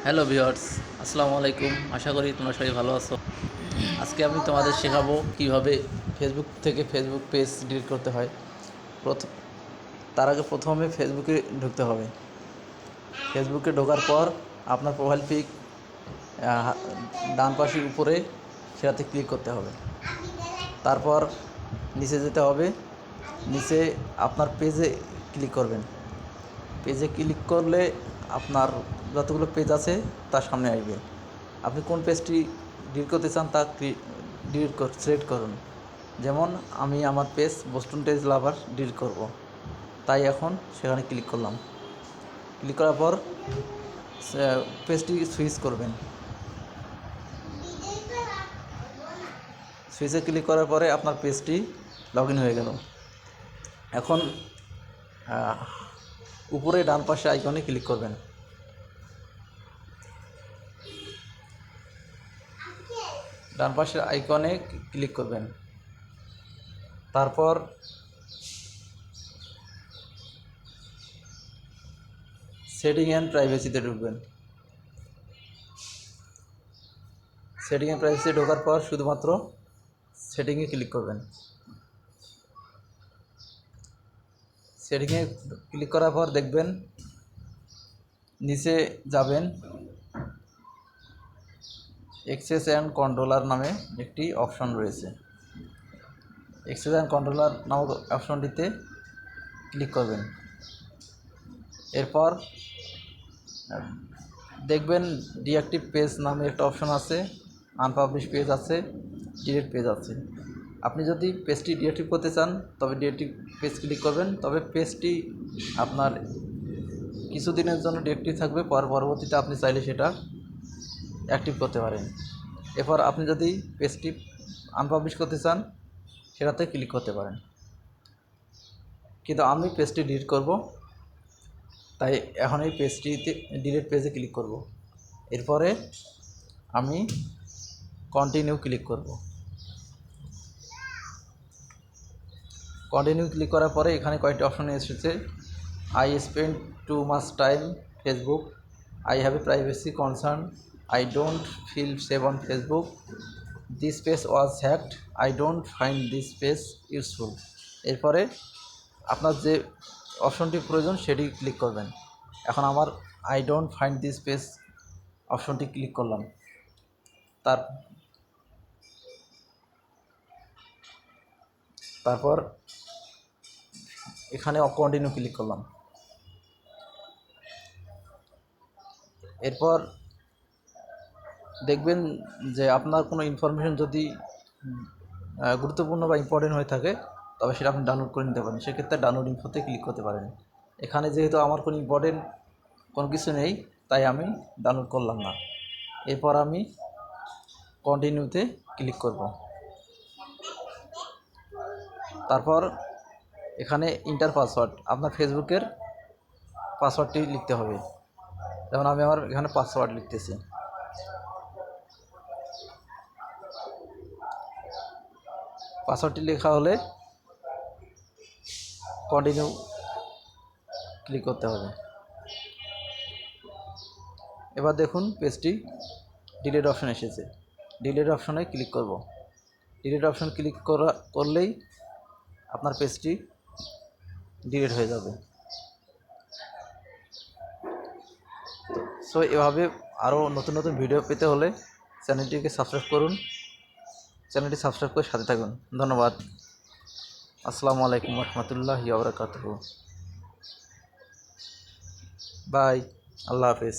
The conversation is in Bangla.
হ্যালো ভিউয়ার্স, আসসালামু আলাইকুম। আশা করি তোমরা সবাই ভালো আছো। আজকে আমি তোমাদের শেখাবো কিভাবে ফেসবুক থেকে ফেসবুক পেজ ডিলিট করতে হয়। প্রথম তার আগে প্রথমে ফেসবুকে ঢুকতে হবে। ফেসবুকে ঢোকার পর আপনার প্রোফাইল পিক ডান পাশের উপরে সেটাতে ক্লিক করতে হবে। তারপর নিচে যেতে হবে, নিচে আপনার পেজে ক্লিক করবেন। পেজে ক্লিক করলে আপনার যতগুলো পেজ আছে তার সামনে আসবে। আপনি কোন পেজটি ডিলিট করতে চান তা সিলেক্ট করুন। যেমন আমি আমার পেজ বোস্টন টেজ লাভার ডিলিট করব, তাই এখন সেখানে ক্লিক করলাম। ক্লিক করার পর পেজটি সুইচ করবেন। সুইচে ক্লিক করার পরে আপনার পেজটি লগ ইন হয়ে গেল। এখন উপরে ডান পাশে আইকনে ক্লিক করবেন। ডান পাশের আইকনে ক্লিক করবেন। তারপর সেটিং অ্যান্ড প্রাইভেসিতে ঢুকবেন। সেটিং অ্যান্ড প্রাইভেসি ঢোকার পর শুধুমাত্র সেটিংয়ে ক্লিক করবেন। সেটিংয়ে ক্লিক করার পর দেখবেন নিচে যাবেন, অ্যাক্সেস অ্যান্ড কন্ট্রোলার নামে একটি অপশন রয়েছে। অ্যাক্সেস অ্যান্ড কন্ট্রোলার নামক অপশনটিতে ক্লিক করবেন। এরপর দেখবেন ডিঅ্যাক্টিভ পেজ নামে একটা অপশন আছে, আনপাবলিশ পেজ আছে, ডিলিট পেজ আছে। আপনি যদি পেজটি ডিঅ্যাক্টিভ করতে চান তবে ডিঅ্যাক্টিভ পেজ ক্লিক করবেন। তবে পেজটি আপনার কিছুদিনের জন্য ডিঅ্যাক্টিভ থাকবে, পরবর্তীতে আপনি চাইলে সেটা অ্যাক্টিভ করতে পারেন। এরপর আপনি যদি পেজটি আনপাবলিশ করতে চান সেটাতে ক্লিক করতে পারেন। কিন্তু আমি পেজটি ডিলিট করব, তাই এখন এই পেজটিতে ডিলিট পেজে ক্লিক করব। এরপরে আমি কন্টিনিউ ক্লিক করব। কন্টিনিউ ক্লিক করার পরে এখানে কয়েকটি অপশন এসেছে। I spend too much time Facebook, I have a privacy concern, I don't feel safe on Facebook, this page was hacked, I don't find this page useful. এরপরে আপনার যে অপশনটি প্রয়োজন সেটি ক্লিক করবেন। এখন আমার I don't find this page অপশনটি ক্লিক করলাম। তারপর এখানে কন্টিনিউ ক্লিক করলাম। এরপর দেখবেন যে আপনার কোনো ইনফরমেশন যদি গুরুত্বপূর্ণ বা ইম্পর্টেন্ট হয়ে থাকে তবে সেটা আপনি ডাউনলোড করে নিতে পারেন। সেক্ষেত্রে ডাউনলোড ইনফোতে ক্লিক করতে পারেন। এখানে যেহেতু আমার কোনো ইম্পর্টেন্ট কোনো কিছু নেই তাই আমি ডাউনলোড করলাম না। এরপর আমি কন্টিনিউতে ক্লিক করব। তারপর এখানে ইন্টার পাসওয়ার্ড, আপনার ফেসবুকের পাসওয়ার্ডটি লিখতে হবে। যেমন আমি আমার এখানে পাসওয়ার্ড লিখতেছি। পাসওয়ার্ডটি লেখা হলে কন্টিনিউ ক্লিক করতে হবে। এবার দেখুন পেজটি ডিলিট অপশন এসেছে। ডিলিট অপশনে ক্লিক করব। ডিলিট অপশন ক্লিক করলেই আপনার পেজটি ডিলিট হয়ে যাবে। সো এভাবে আরও নতুন নতুন ভিডিও পেতে হলে চ্যানেলটিকে সাবস্ক্রাইব করুন। চ্যানেলটি সাবস্ক্রাইব করে সাথে থাকুন। ধন্যবাদ। আসসালামু আলাইকুম রহমতুল্লাহি ওয়া বারাকাতুহু। বাই। আল্লাহ হাফেজ।